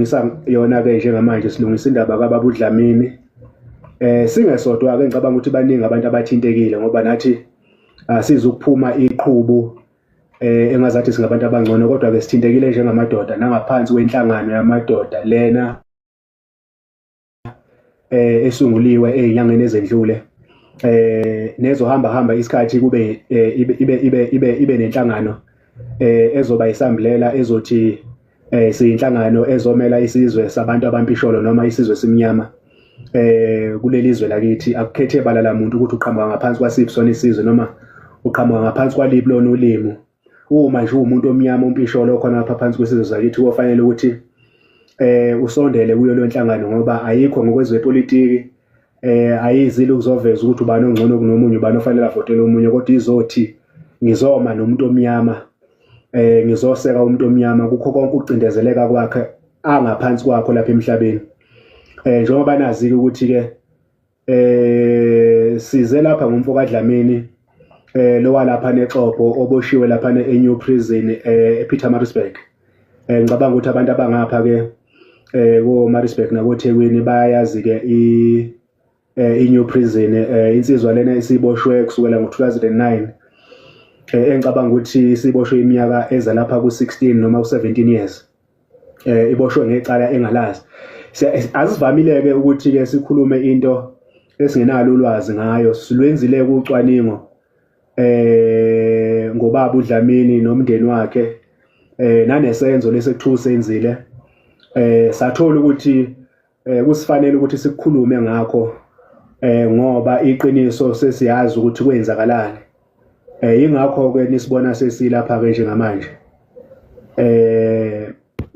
silungisa yona ke njengamanje silungisa indaba kaBaba uDlamini. Singesodwa ke ngicabanga ukuthi baningi abantu abathintekile ngoba nathi asizukuphuma iqhubu engazathi singabantu abangcono, kodwa ke sithintekile njengamadoda nangaphansi kwenhlangano yamadoda lena esunguliwe ezinyangeni ezendlule. Nezohamba isikhathi kube ibe nenhlangano ezoba isambulela ezothi siyinhlangano ezomela isizwe sabantu abampisholo noma isizwe simnyama. Kuleli zwe lakithi akukhethe bala la muntu ukuthi uqhamuka ngaphansi kwasiphi sona isizwe noma uqhamuka ngaphansi kwaliphi lona ulimi. Uma nje umuntu omnyama umpisholo khona lapha phansi kwesizwe sakithi kufanele ukuthi usondele kuyo le nhlangano ngoba ayikho ngokwezepolitiki, ayizile ukuzoveza ukuthi ubani ongcono kunomunye, ubani ofanele avotele omunye, kodwa izothi ngizoma nomuntu omnyama, ngizoseka umuntu omnyama kukho konke ukucindezeleka kwakhe angaphansi kwakho lapha emhlabeni. Njengoba nazi ukuthi ke size lapha ngomfo kaDlamini lo walapha neXhobo oboshiwe lapha eNew Prison ePietermaritzburg. Ngicabanga ukuthi abantu abangapha ke ko Maritzburg nakoThekwini bayazi ke iNew Prison, insizwa lena isiboshwe kusukela ngo2009. Engicabanga ukuthi isiboshwe iminyaka eza lapha ku16 noma u17 years. Iboshwe ngecala engalazi. Asivamile ke ukuthi ke sikhulume into esingenalo ulwazi ngayo. Silwenzile kucwaningo ngoBaba uDlamini nomndeni wakhe nanesenzo lesekuthiwa senzile. Sathola ukuthi kusifanele ukuthi sikukhulume ngakho ngoba iqiniso sesiyazi ukuthi kwenzakalani. Ingakho ke nisibona sesilapha ke njengamanje.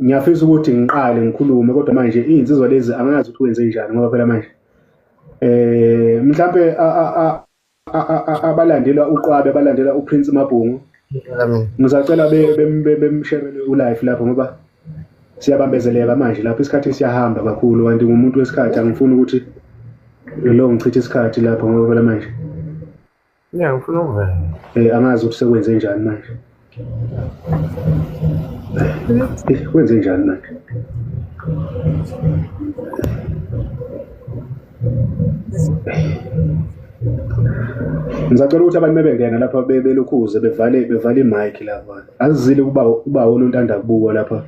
Ngiyafisa ukuthi ngiqale ngikhulume kodwa manje izinsizwa lezi angazi ukuthi wenze njani ngoba phela manje mhlambe abalandela uQwabe, abalandela uPrince Mabhungu, ngizacela bemsherele ulive lapho ngoba siyabambezeleka manje lapho, isikhathi siyahamba kakhulu kanti ngumuntu wesikhathi angifuni ukuthi lo ngichithe isikhathi lapho ngoba phela manje ngifuna ukuvela angazi ukuthi sekwenze njani manje. Kwenze njani manje? Ngizacela ukuthi abantu bebengena lapha belukhuze bevale imic lapha. Azizile kuba unontanda kubuka lapha.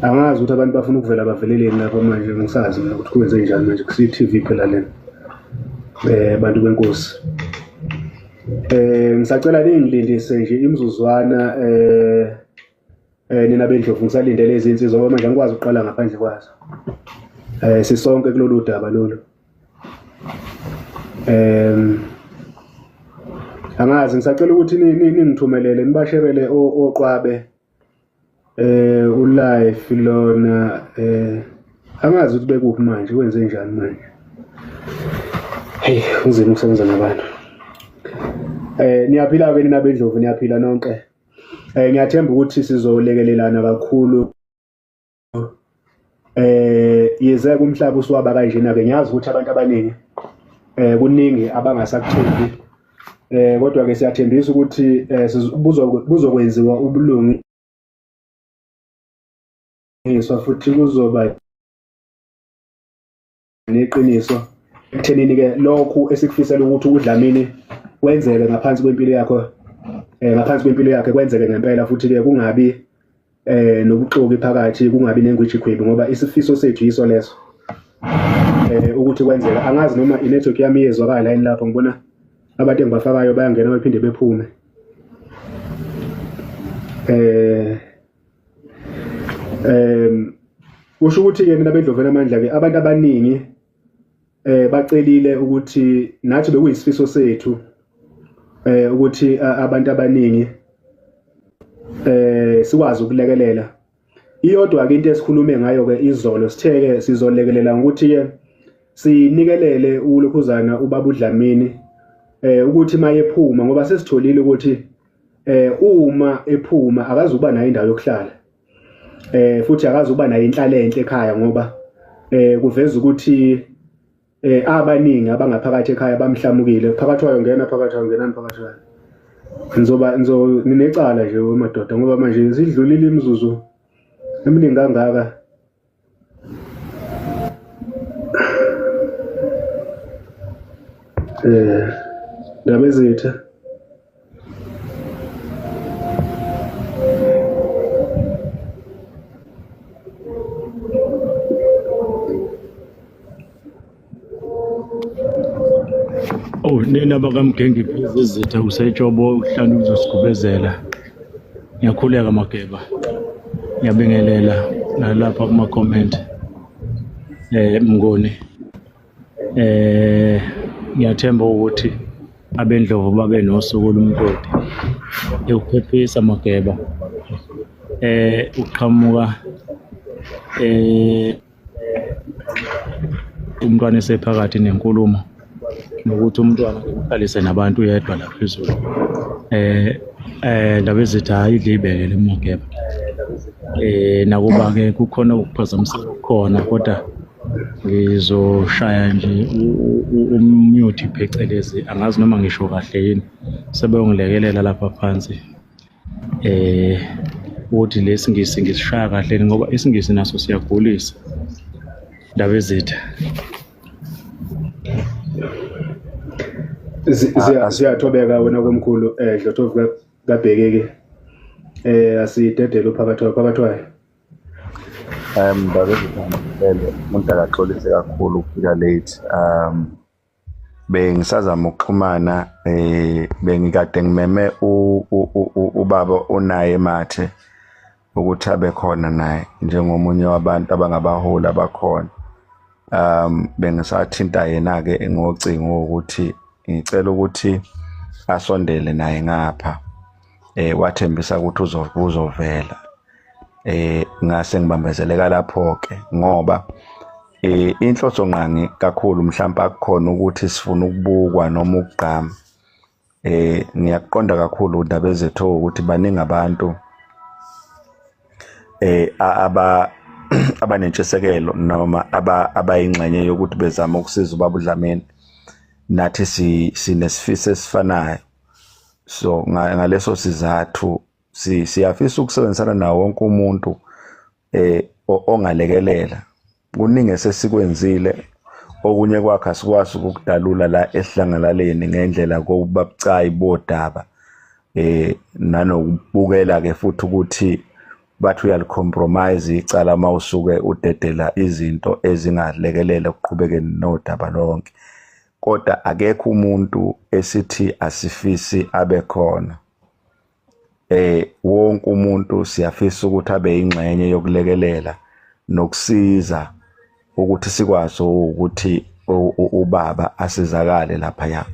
Angazi ukuthi abantu bafuna ukuvela baveleleni lapha manje, ngisazi mina ukuthi kwenze njani manje kusi TV phela lena. Bantu benkosi. Ngisacela ningilindise nje imizuzwana nina bendlovu, ngisalindele izinsizwa ngoba manje angikwazi ukuqala ngaphandle kwazo. Sisonke kulolu daba lolu. Angazi ngisacela ukuthi ningithumelele nibasherele oQwabe ulive lona. Angazi ukuthi bekuphi manje, wenze njani manje. Hey, uzini ukusebenza nabantu. Niyaphila ke nina bendlovu, niyaphila nonke. Ngiyathemba ukuthi sizolekelelana kakhulu. Yize kumhlaba uswaba kanjena ke ngiyazi ukuthi abantu abaningi kuningi abangasakuthembi. Kodwa ke siyathembisa ukuthi buzokwenziwa ubulungi futhi kuzoba neqiniso ekuthenini ke lokhu esikufisela ukuthi uDlamini kwenzeke ngaphansi kwempilo yakho, ngaphansi kwempilo yakhe kwenzeke ngempela, futhi ke kungabi nobuxoki phakathi, kungabi nengwithi khwebi ngoba isifiso sethu yiso leso ukuthi kwenzeka. Angazi noma inetwork yami iyezwakala yini lapho, ngibona abantu engibafakayo bayangena baphinde bephume. Kusho ukuthi ke mina bendlovela amandla ke abantu abaningi bacelile ukuthi nathi bekuyisifiso sethu ukuthi abantu abaningi sikwazi ukulekelela. Iyodwa ke into esikhulume ngayo ke izolo, sitheke sizolekelela ngokuthi ke sinikelele ulokhuzana uBaba uDlamini ukuthi mayephuma, ngoba sesitholile ukuthi uma ephuma akazuba nayo indawo yokuhlala, futhi akazuba nayo inhlalo enhle ekhaya ngoba kuveza ukuthi abaningi abangaphakathi ekhaya bamhlamukile. Phakathi wayo ngena, phakathi wayo ngena, phakathi wayo nginecala nje wemadoda ngoba manje sidlulile imizuzu eminingi kangaka Ndaba ezitha. Oh, nina bakamgengi pheze izitha usetshobo uhlanu uzosigubezela. Ngiyakhuleka Mageba. Ngiyabingelela nalapha kuma comment. Mngoni. Ngiyathemba ukuthi abendlovu babe nosuku lumgodi. Ukuphephisa Mageba. Uqhamuka umntwana esephakathi nenkulumo nokuthi umntwana uqalise nabantu yedwa la phezulu. Ndaba ezitha ayidle ibele Mageba. Nakuba ke kukhona ukuphazamiseka khona kodwa ngizoshaya nje umute phecelezi angazi noma ngisho kahle yini sebeyongilekelela lapha phansi ukuthi lesingisi ngisishaya kahle ngoba isingisi naso siyagulisa. Ndaba ezitha ziyathobeka wena komkhulu Dlothovu kabhekeke asidedele uphakathwayo. Ndaba ezithandele umuntu akaxolise kakhulu ukufika late. Bengisazama ukuxhumana bengikade ngimeme ubaba onaye emathe ukuthi abe khona naye njengomunye wabantu abangabaholi abakhona. Bengisathinta yena ke ngocingo ukuthi ngicela ukuthi asondele naye ngapha. Wathembisa ukuthi uzovela. Ngase ngibambezeleka lapho ke ngoba inhloso nqangi kakhulu mhlawumbe akukhona ukuthi sifuna ukubukwa noma ukugqama. Ngiyaqonda kakhulu indaba ezethu ukuthi baningi abantu abanentshisekelo noma abayingxenye yokuthi bezama ukusiza ubaba uDlamini. Nathi sinesifiso esifanayo. So ngaleso sizathu siyafisa ukusebenzisana nawo wonke umuntu ongalekelela. Kuningi esesikwenzile okunye kwakhe asikwazi ukudalula la esihlangalaleni ngendlela kokuba bucayi bodaba nanokubukela ke futhi ukuthi bathi uyalicompromise icala mawusuke udedela izinto ezingalekelele ukuqhubekeni nodaba lonke. Kodwa akekho umuntu esithi asifisi abe khona. Wonke umuntu siyafisa ukuthi abe ingxenye yokulekelela nokusiza ukuthi sikwazi ukuthi ubaba asizakale lapha ya.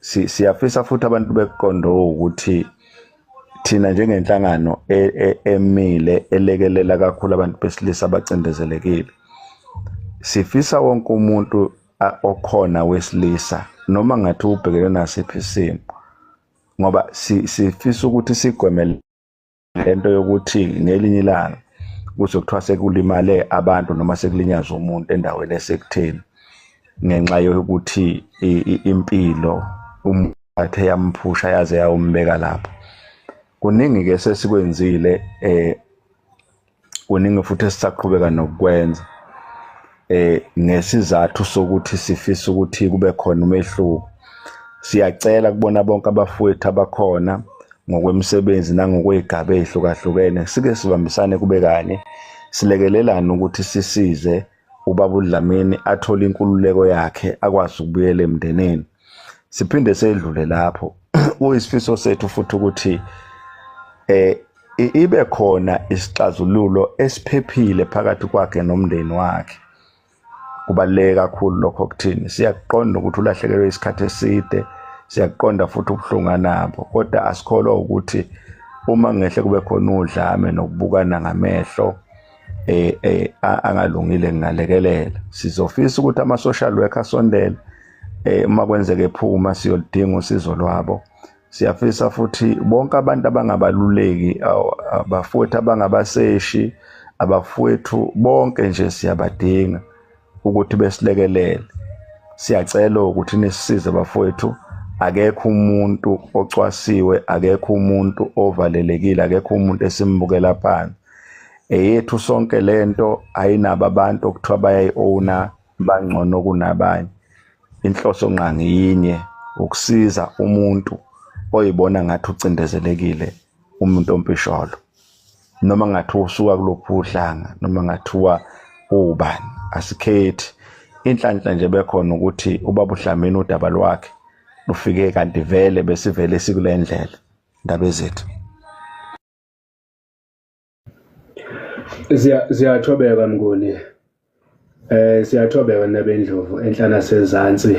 Siyafisa futhi abantu beqondo ukuthi thina njengenhlangano emile elekelela kakhulu abantu besilisa abacindezelekile. Sifisa wonke umuntu okhona wesilisa noma ngathi ubhekene nasiphi isimo ngoba sifisa ukuthi sigwemele lento yokuthi ngelinye ilanga kuzokuthiwa sekulimale abantu noma sekulinyazwa umuntu endaweni esekutheni ngenxa yokuthi impilo umphathe yamphusha yaze yawumbeka lapho. Kuningi ke sesikwenzile kuningi futhi sisaqhubeka nokukwenza ngesizathu sokuthi sifisa ukuthi kube khona umehluko. Siyacela kubona bonke abafowethu abakhona ngokwemisebenzi nangokwezigaba ezihlukahlukene sike sibambisane kube kanye silekelelana ukuthi sisize ubaba uDlamini athole inkululeko yakhe akwazi ukubuyela emndeneni. Siphinde sedlule lapho kuyisifiso sethu futhi ukuthi ibe khona isixazululo esiphephile phakathi kwakhe nomndeni wakhe. Kubaluleke kakhulu lokho kuthini. Siyaqonda ukuthi ulahlekelwe isikhathi eside, siyaqonda futhi ubuhlungu nabo, kodwa asikholwa ukuthi uma ngehle kube khona udlame nokubukana ngamehlo angalungile ngalekelela. Sizofisa ukuthi ama-social worker asondele uma kwenzeke ephuma siyolidinga usizo lwabo. Siyafisa futhi bonke abantu abangabaluleki abafowethu abangabaseshi abafowethu bonke nje siyabadinga ukuthi besilekelele. Siyacela ukuthi nisisize abafowethu. Akekho umuntu ocwasiwe, akekho umuntu ovalelekile, akekho umuntu esimbukela phansi. Eyethu sonke lento ayinabo abantu okuthiwa bayayi-owna bangcono kunabanye. inhloso ngqangiyinye ukusiza umuntu oyibona ngathi ucindezelekile, umuntu ompisholo, noma ngathi usuka kulophu uhlanga, noma ngathiwa ubani, asikhethi. Inhlanhla nje bekhona ukuthi ubaba uDlamini udaba lwakhe lufike kanti vele besivele sikule ndlela indaba ezethu. Siyathobeka Mnguni. Siyathobeka nabendlovu enhlana sezantsi.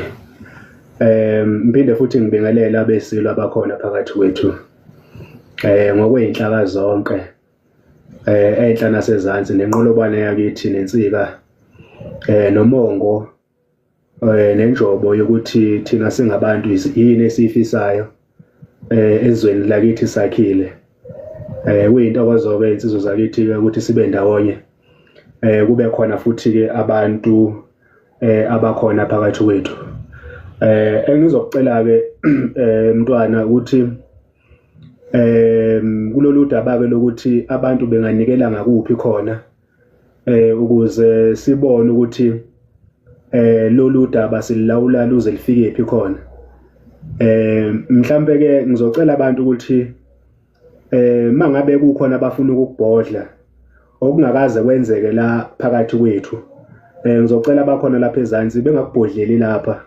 Mphinde futhi ngibingelela abesilo abakhona phakathi kwethu. Ngokweinhlaka zonke. Enhlana sezantsi nenqolobane yakithi nensika nomongo nenjobo yokuthi thina singabantu yini esifisayo ezweni lakithi sakhile. Kuyintokozo-ke insizwe zakithi-ke ukuthi sibe ndawonye. Kube khona futhi-ke abantu abakhona phakathi kwethu. Engizokucela-ke mntwana ukuthi kulolu daba-ke lokuthi abantu benganikela ngakuphi khona ukuze sibone ukuthi lolu daba sililawula luze lifike phi khona. Mhlambe-ke ngizocela abantu ukuthi mangabe kukhona abafuna ukubhodla okungakaze kwenzeke la phakathi kwethu, ngizocela abakhona lapha ezantsi bengakubhodleli lapha.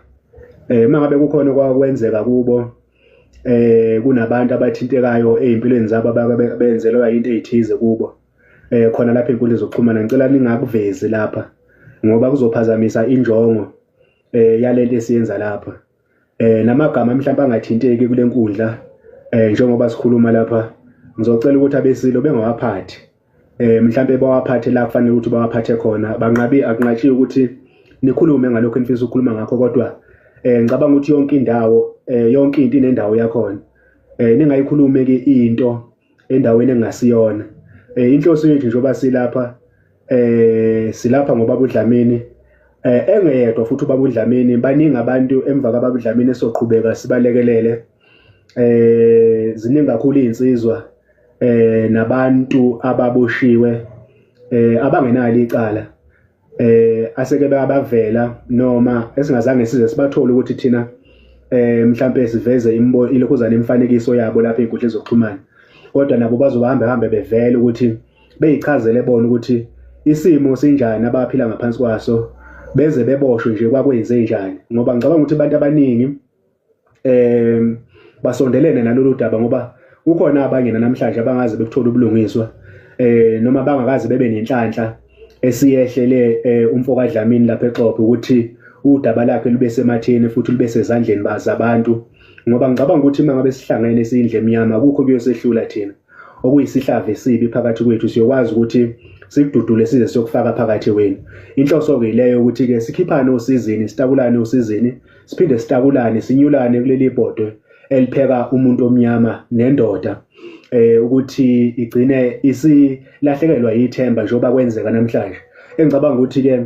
Mangabe kukhona kwakwenzeka kubo kunabantu abathintekayo ezimpilweni zabo benzelwa into ezithize kubo, khona lapha inkundla zokuxhumana ngicela ningakuvezi lapha ngoba kuzophazamisa injongo yalento esiyenza lapha. Namagama mhlawumbe angathinteki kule nkundla njengoba sikhuluma lapha, ngizocela ukuthi abesilo bengawaphathi. Mhlawumbe bawaphathe la kufanele ukuthi bawaphathe khona, akunqatshiwe ukuthi nikhulume ngalokho enifisa ukukhuluma ngakho, kodwa ngicabanga ukuthi yonke indawo yonke into inendawo yakhona. Ningayikhulumi-ke into endaweni engasiyona. Inhloso yethu njengoba silapha ngobaba uDlamini, engeyedwa futhi ubaba uDlamini, baningi abantu emva kababa uDlamini esoqhubeka sibalekelele. Ziningi kakhulu izinsizwa nabantu ababoshiwe abangenalo icala aseke bayabavela noma esingazange size sibathole ukuthi thina mhlambe siveze ilokhuzana imifanekiso yabo lapha einkundleni zokuxhumana, kodwa nabo bazohambe bevele ukuthi beyichazele bona ukuthi isimo sinjani abaphila ngaphansi kwaso, beze beboshwe nje kwakwenze njani. Ngoba ngicabanga ukuthi abantu abaningi basondelene nalolu daba ngoba kukhona abanye namhlanje abangaze bekuthola ubulungiswa noma bangakaze bebe nenhlanhla esiyehlele umfoka Dlamini lapha eXhobe ukuthi udaba lakhe lube sematheni futhi lube sezandleni zabantu. Ngoba ngicabanga ukuthi mangabe sihlangene siyindle emnyama kukho kuyosehlula thina okuyisihlava esibi phakathi kwethu, siyokwazi ukuthi sikududule size siyokufaka phakathi kwenu. Inhloso-ke leyo ukuthi-ke sikhiphane osizini, sitakulane osizini, siphinde sitakulane sinyulane kuleli bhodwe elipheka umuntu omnyama nendoda, ukuthi igcine isilahlekelwa yithemba njengoba kwenzeka namhlanje. Engicabanga ukuthi-ke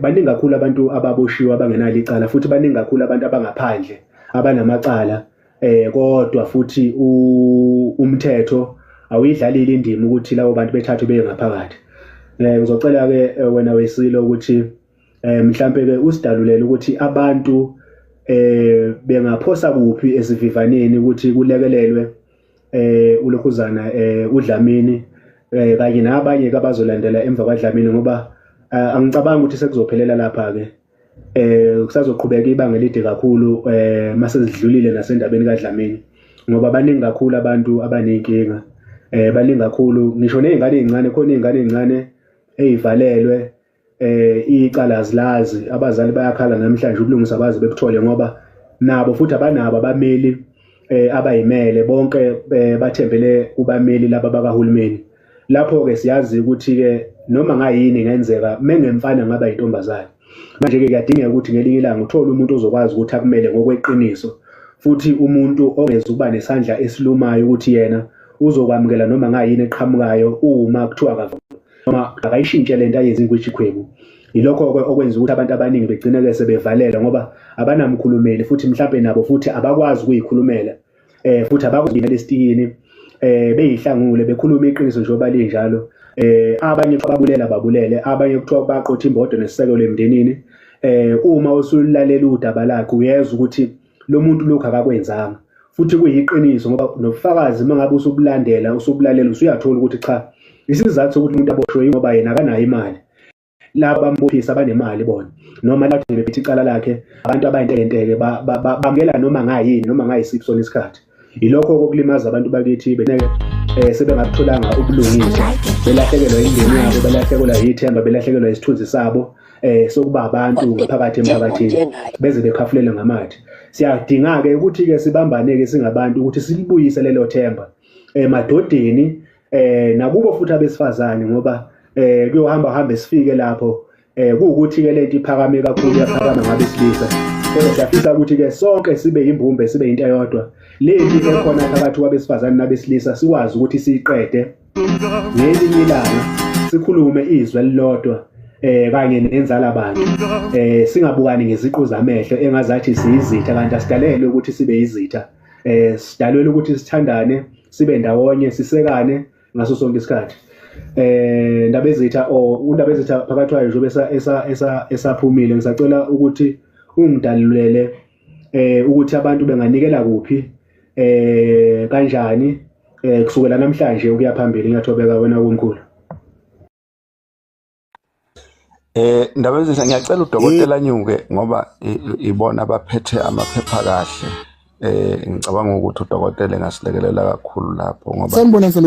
baningi kakhulu abantu ababoshiwe abangenalo icala, futhi baningi kakhulu abantu abangaphandle abanamacala, kodwa futhi umthetho awuyidlalile indima ukuthi labo bantu bethathwe beye ngaphakathi. Ngizocela-ke wena Wesilo ukuthi mhlambe-ke usidalulele ukuthi abantu bengaphosa kuphi esivivaneni ukuthi kulekelelwe ulokhuzana uDlamini kanye nabanye-ke abazolandela emva kwaDlamini, ngoba angicabanga ukuthi sekuzophelela lapha-ke. Kusazoqhubeka ibanga elide kakhulu mase sidlulile nasendabeni kaDlamini, ngoba baningi kakhulu abantu abanenkinga, baningi kakhulu ngisho nezingane ezincane. Khona izingane ezincane ezivalelwe icala azilazi, abazali bayakhala namhlanje ubulungisa baze bekuthole ngoba nabo futhi abanabo abameli abayimele, bonke bathembele kubameli laba bakahulumeni. Lapho-ke siyazi ukuthi-ke noma ngayini ingenzeka mengemfana ngaba yintombazane. Manje-ke kuyadingeka ukuthi ngelinye ilanga uthole umuntu ozokwazi ukuthi akumele ngokweqiniso, futhi umuntu ongeza ukuba nesandla esilumayo ukuthi yena uzokwamukela noma ngayini eqhamukayo uma kuthiwa noma akayishintshe lento ayenza ingwijikhwebu. Yilokho-ke okwenza ukuthi abantu abaningi begcine-ke sebevalela ngoba abanamkhulumeli, futhi mhlawumbe nabo futhi abakwazi ukuyikhulumela, futhi abakwazi ukungena esitikini beyihlangule bekhuluma iqiniso njengoba linjalo. Abanye babulele, abanye kuthiwa baqotha imbodo nesisekelo emndenini, uma usulalela udaba lakhe uyezwa ukuthi lo muntu lokhu akakwenzanga futhi kuyiqiniso ngoba nobufakazi mangabe usubulalela usuyathola ukuthi cha isizathu sokuthi umuntu aboshwe ngoba yena akanayo imali laba bambophisa abanemali bona noma lapho bephethe icala lakhe abantu abayinteke bamukela noma ngayini noma ngayisiphi sona isikhathi ilokho okulimaza abantu bakithi beneke sebengakutholanga ubulungiswa belahlekelwa indeni yabo belahlekelwa yithemba belahlekelwa isithunzi sabo sokuba abantu phakathi emphakathini beze bekhafulele ngamathe siyadinga-ke ukuthi-ke sibambane-ke singabantu ukuthi silibuyise lelo themba madodeni nakubo futhi abesifazane ngoba kuyohamba sifike lapho kuwukuthi-ke lento iphakame kakhulu yaphakama ngabesilisa kodwa siyafisa ukuthi-ke sonke sibe yimbumbe sibe into eyodwa lempi ekhona phakathi kwabesifazane nabesilisa sikwazi ukuthi siyiqede ngelinye ilanga sikhulume izwi elilodwa kanye nenzala abantu singabukani ngeziqu zamehlo engazathi siyizitha kanti asidalelwe ukuthi sibe yizitha sidalelwe ukuthi sithandane sibe ndawonye sisekane ngaso sonke isikhathi ndabezitha phakathi kwayo njengoba esaphumile ngisacela ukuthi ungidalulele ukuthi abantu benganikela kuphi kanjani kusukela namhlanje ukuya phambili ngiyathobeka wena komkhulu. Ndabezitha ngiyacela udokotela Nyuke ngoba ibona abaphethe amaphepha kahle ngicabanga ukuthi udokotela engasilekelela kakhulu lapho ngoba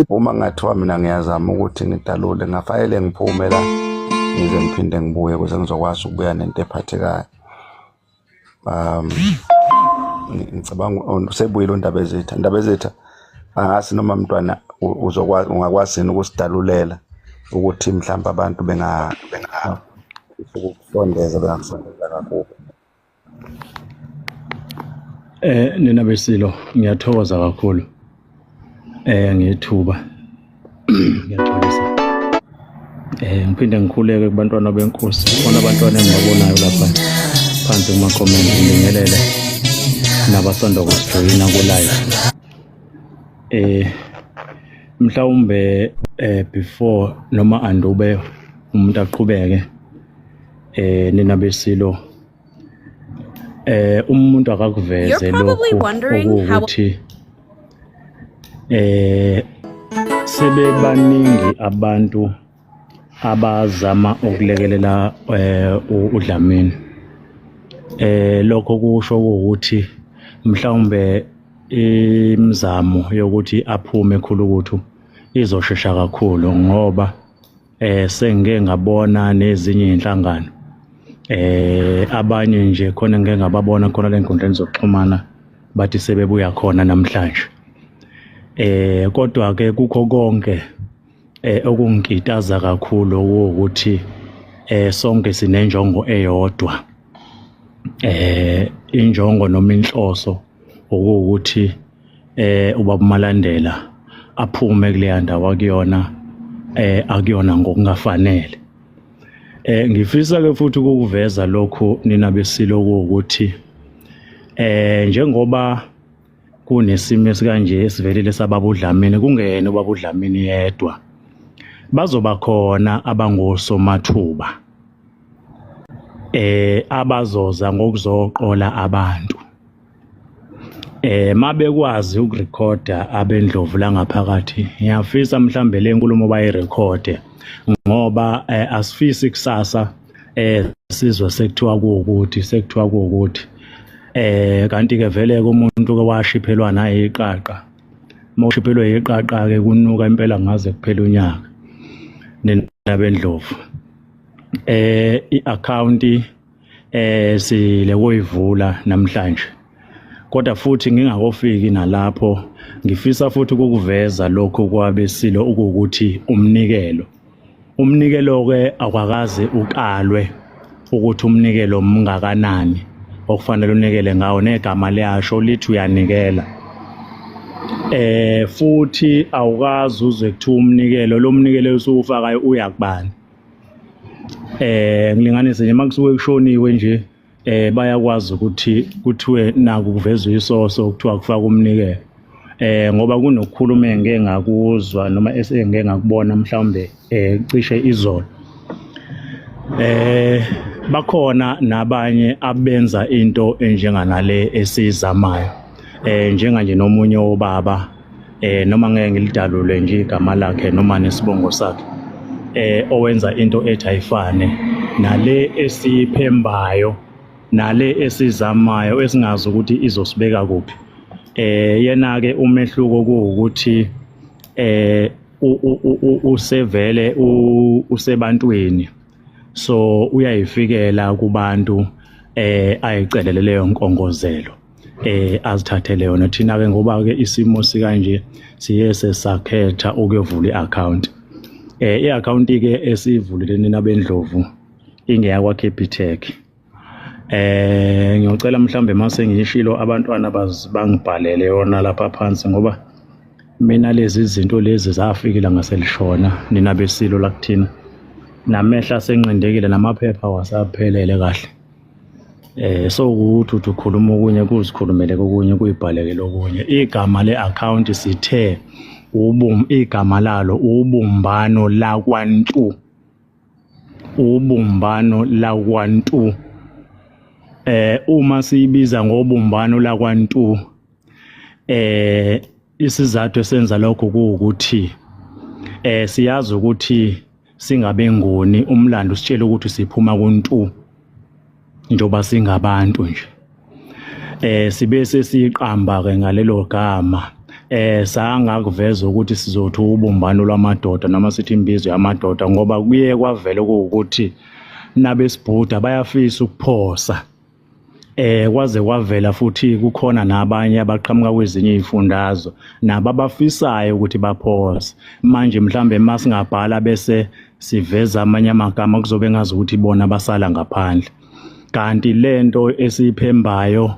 uma ngathiwa mina ngiyazama ukuthi ngidalule ngafayele ngiphume la ngize ngiphinde ngibuye ukuze ngizokwazi ukubuya nento ephathekayo. Ngicabanga usebuyile Ndabezitha angasi noma mntwana ungakwazi ukusidalulela ukuthi mhlawumbe abantu ukufondeza bengakusondeza kakhulu. Nina Besilo ngiyathokoza kakhulu ngethuba ngiyaxolisa ngiphinde ngikhuleke kubantwana benkosi khona abantwana engibabonayo lapha phansi kuma comment ngibingelele nabasanda kujoyina ku live mhlawumbe before noma andube umuntu aqhubeke Nina Besilo umuntu akakuveze lokho ukuthi sebebaningi abantu abazama ukulekelela uDlamini lokho kusho ukuthi mhlawumbe imizamo yokuthi aphume ekhulukuthu izoshesha kakhulu ngoba sengeke ngabona nezinye inhlangano abanye nje khona ngeke ngababona khona lenkundleni zokuxhumana bathi sebebuya khona namhlanje kodwa ke kukho konke okungikitaza kakhulu ukuthi sonke sinenjongo eyodwa injongo noma inhloso ukuthi ubaba Malandela aphume kuleya ndawo akuyona ngokungafanele. Ngifisa ke futhi ukuveza lokhu Nina Besilo ukuthi njengoba kunesimo esikanje esivelile sababa uDlamini kungena ubaba uDlamini yedwa bazoba khona abangosomathuba abazoza ngokuzoqola abantu mabekwazi ukurecorda abendlovu la ngaphakathi ngiyafisa mhlambe le nkulumo bayirekhode ngoba asifisi kusasa sizwe sekuthiwa kuwukuthi kanti ke vele umuntu ke washiphelwa naye iqaqa mawushiphelwe iqaqa ke kunuka impela ngaze kuphela unyaka nabendlovu i-account sile kuyivula namhlanje kodwa futhi ngingakofiki nalapho ngifisa futhi ukuveza lokho kwaBesilo ukuthi umnikelo ke akwakaze uqalwe ukuthi umnikelo mngakanani okufanele unikele ngawo negama leyasho lithi uyanikela futhi awukazi uzwe kuthiwa umnikelo lo mnikelo usufakayo uyakubani ngilinganise nje makusuke kushoniwe nje bayakwazi ukuthi kuthiwe naku kuvezwe isoso kuthiwa kufaka umnikelo ngoba kunokukhuluma engeke ngakuzwa noma esengeke ngakubona mhlawumbe cishe izolo bakhona nabanye abenza into enjenganale esizamayo njenganje nomunye obaba noma ngeke ngilidalule nje igama lakhe noma nesibongo sakhe owenza into ethi ayifane nale esiphembayo nale esizamayo esingazi ukuthi izosibeka kuphi. Yena ke umehluko kuwukuthi usevele usebantwini, so uyayifikela kubantu ayicelele leyo nkongozelo azithathele yona. Thina ke ngoba ke isimo sikanje siye sesakhetha ukuyovula i-account. I-account ke esivuleleni nabendlovu ingeyakwa Capitec. Ngiyocela mhlambe mase ngishilo abantwana bangibhalele yona lapha phansi ngoba mina lezi zinto lezi zafikile ngaselishona nina besilo la kuthina namehla senqindekile namaphepha wasaphelele kahle. So ukuthi ukhuluma okunye kuzikhulumele kokunye kuyibhaleke okunye. Igama le-account sithe igama lalo ubumbano lakwantu. Ubumbano lakwantu. Uma siyibiza ngobumbano lakwantu isizathu esenza lokho kuwukuthi siyazi ukuthi singabe ngoni umlando sitshela ukuthi siphuma kuntu njoba singabantu nje. Sibe sesiqamba ke ngalelo gama sangakuveza ukuthi sizothi ubumbano lwamadoda noma sithi imbizo yamadoda ngoba kuye kwavela ukuthi nabesibhuda bayafisa ukuphosa. Kwaze kwavela futhi kukhona nabanye abaqhamuka kwezinye izifundazwe nabo abafisayo ukuthi baphose. Manje mhlambe masingabhala bese siveza amanye amagama kuzobe ngazi ukuthi bona basala ngaphandle. Kanti lento esiphembayo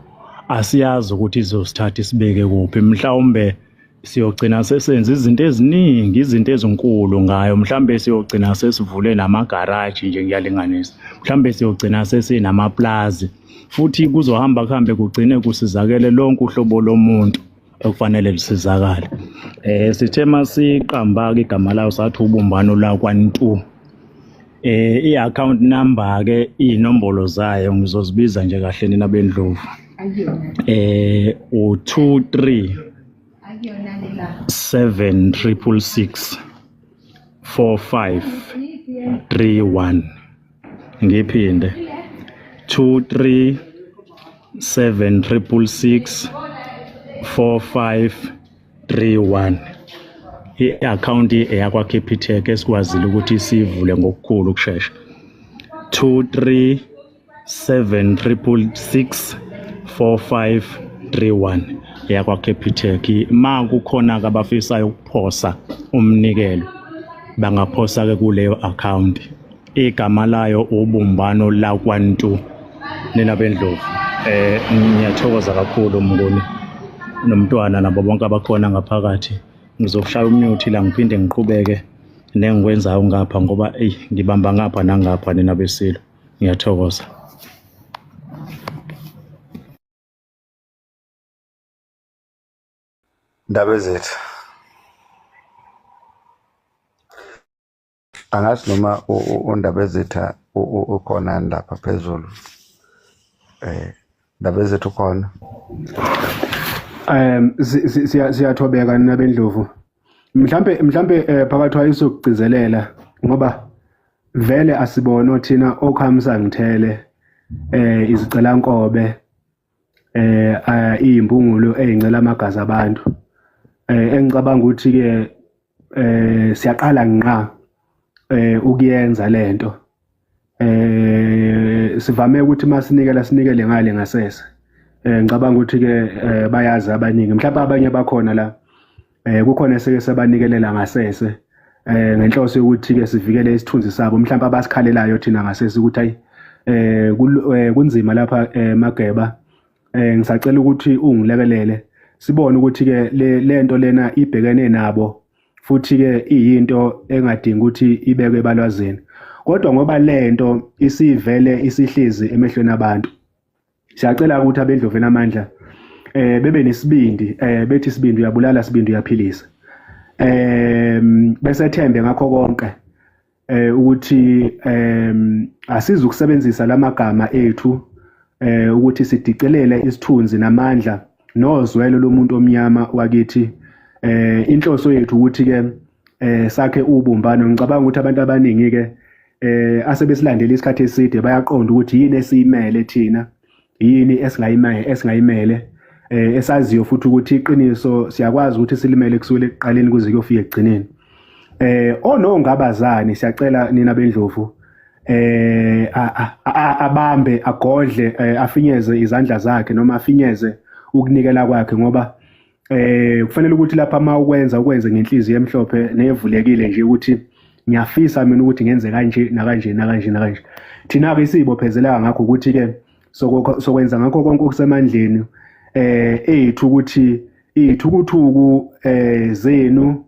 asiyazi ukuthi izosithatha isibeke kuphi. Mhlawumbe siyogcina sesenza izinto eziningi, izinto ezinkulu ngayo. Mhlambe siyogcina sesivule namagaraji nje ngiyalinganisa. Mhlambe siyogcina sesinamaplaza. Futhi kuzohamba kuhambe kugcine kusizakele lonke uhlobo lomuntu okufanele lisizakale. Sithe masiqamba ke igama lawo sathi ubumbano lakwantu. I-account number ke inombolo zayo ngizozibiza nje kahle nina bendlovu. U23 7666 4531. Ngiphinde 23 7666 4531. I-account eyakwa Capitec esikwazile ukuthi sivule ngokukhulu ukusheshsha. 23 7666 4531 eyakwa Capitec. Ma kukhona abafisayo ukuphosa umnikelo bangaphosa ke kuleyo account. Igama layo ubumbano lakwantu nina bendlovu. Ngiyathokoza kakhulu Mnguni nomntwana nabo bonke abakhona ngaphakathi. Ngizokushaya umute la ngiphinde ngiqhubeke nengikwenzayo ngapha ngoba ngibamba ngapha nangapha nina besilo. Ngiyathokoza. Ndabezethu angazi noma uNdabezetha ukhona lapha phezulu. Ndabezethu ukhona. Siyathobeka nina bendlovu. Mhlambe phakathi wayisokugcizelela ngoba vele asibona thina okhamisa ngithele izicela nkobe izimbungulo ezincela amagazi abantu. Engicabanga ukuthi ke siyaqala nqa ukuyenza lento. Sivame ukuthi sinikele ngale ngasese. Ngicabanga ukuthi ke bayazi abaningi. Mhlawumbe abanye bakhona la kukhona eseke sebanikelela ngasese ngenhloso yokuthi ke sivikele isithunzi sabo. Mhlawumbe abasikhalelayo thina ngasese ukuthi kunzima lapha Mageba. Ngisacela ukuthi ungilekelele sibone ukuthi ke lento lena ibhekene nabo futhi ke iyinto engadingi ukuthi ibekwe ebalwazeni. Kodwa ngoba lento isivele isihlezi emehlweni abantu, siyacela ukuthi abendlovu namandla bebe nesibindi, bethi isibindi uyabulala, isibindi uyaphilisa. Bese thembe ngakho konke. ukuthi asizukusebenzisa lamagama ethu ukuthi sidicelele isithunzi namandla nozwelo lomuntu omnyama wakithi. Inhloso yethu ukuthi ke sakhe ubumbano. Ngicabanga ukuthi abantu abaningi ke asebesilandela isikhathi eside bayaqonda ukuthi yini esiyimele thina, yini esingayimele, esaziyo futhi ukuthi iqiniso siyakwazi ukuthi silimele kusukela ekuqaleni kuze kuyofika ekugcineni. Onongabazani siyacela nina bendlovu abambe agodle afinyeze izandla zakhe noma afinyeze ukunikela kwakhe, ngoba kufanele ukuthi lapha uma ukwenze ngenhliziyo emhlophe nevulekile nje ukuthi ngiyafisa mina ukuthi ngenze kanje nakanje nakanje nakanje. Thina-ke siyibophezeleka ngakho ukuthi-ke sokwenza ngakho konke okusemandleni ethu ukuthi iy'thukuthuku zenu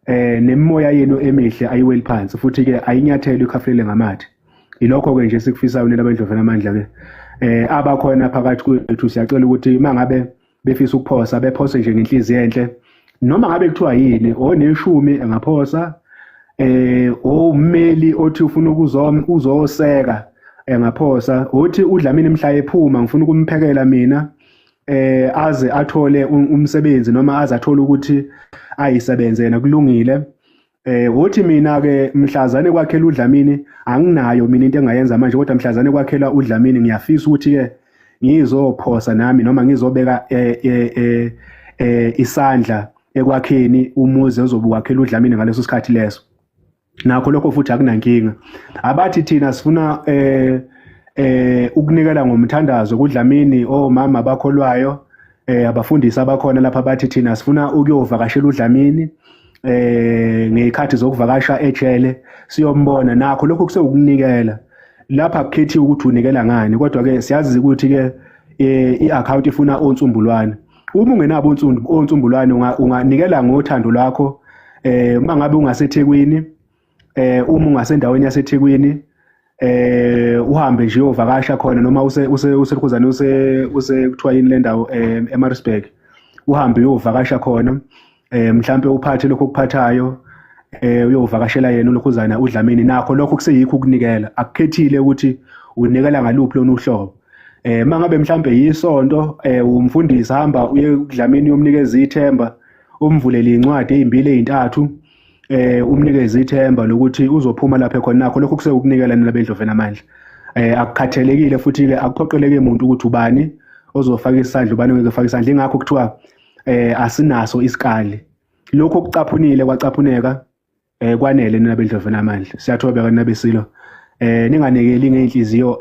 nemimoya yenu emihle ayiweli phansi, futhi-ke ayinyathele ikhafulele ngamathe. Ilokho-ke nje sikufisayo nina bendlovu namandla-ke abakhona phakathi kwethu. Siyacela ukuthi uma ngabe befisa ukuphosa bephose nje ngenhliziyo enhle, noma ngabe kuthiwa yini, oneshumi engaphosa, ummeli othi ufuna uzoseka engaphosa, uthi uDlamini mhla ephuma ngifuna ukumphekela mina aze athole umsebenzi noma aze athole ukuthi ayisebenze yena kulungile. Uthi mina-ke mhlazane kwakhela uDlamini anginayo mina into engayenza manje, kodwa mhlazane kwakhela uDlamini ngiyafisa ukuthi-ke ngizophosa nami noma ngizobeka isandla ekwakheni umuzi ozobukwakhela uDlamini ngaleso sikhathi leso. Nakho lokho futhi akunankinga. Abathi thina sifuna ukunikela ngomthandazo kuDlamini, omama abakholwayo, abafundisi abakhona lapha bathi thina sifuna ukuyovakashela uDlamini ngey'khathi zokuvakasha ejele siyombona. Nakho lokho kusekunikela. Lapha akukhethiwe ukuthi unikela ngani, kodwa-ke siyazi ukuthi-ke i-account ifuna onsumbulwane. Uma ungenabo onsumbulwane unganikela ngothando lwakho uma ngabe ungaseThekwini, uma ungasendaweni yaseThekwini uhambe nje uyovakasha khona, noma usekhuzane kuthiwa yini le ndawo eMaritzburg, uhambe uyovakasha khona, mhlampe uphathe lokho okuphathayo uyovakashela yena ulokhuzana uDlamini. Nakho lokho kuseyikho ukunikela, akukhethile ukuthi unikela ngaluphi lona uhlobo. Mangabe mhlambe yisonto, umfundisi hamba uye kuDlamini uyomnikeza ithemba, umvulele incwadi ezimbili ezintathu, umnikeze ithemba lokuthi uzophuma lapha khona. Nakho lokho kusekunikela nina bendlovu namandla. Akukhathelekile futhi-ke akuphoqeleke umuntu ukuthi ubani ozofaka isandla ubani ongeke ufake isandla. Ingakho kuthiwa asinaso isikali. Lokho kucaphunile kwacaphuneka kwanele nina bendlovu namandla. Siyathobeka nina besilo, ninganikeli ngey'nhliziyo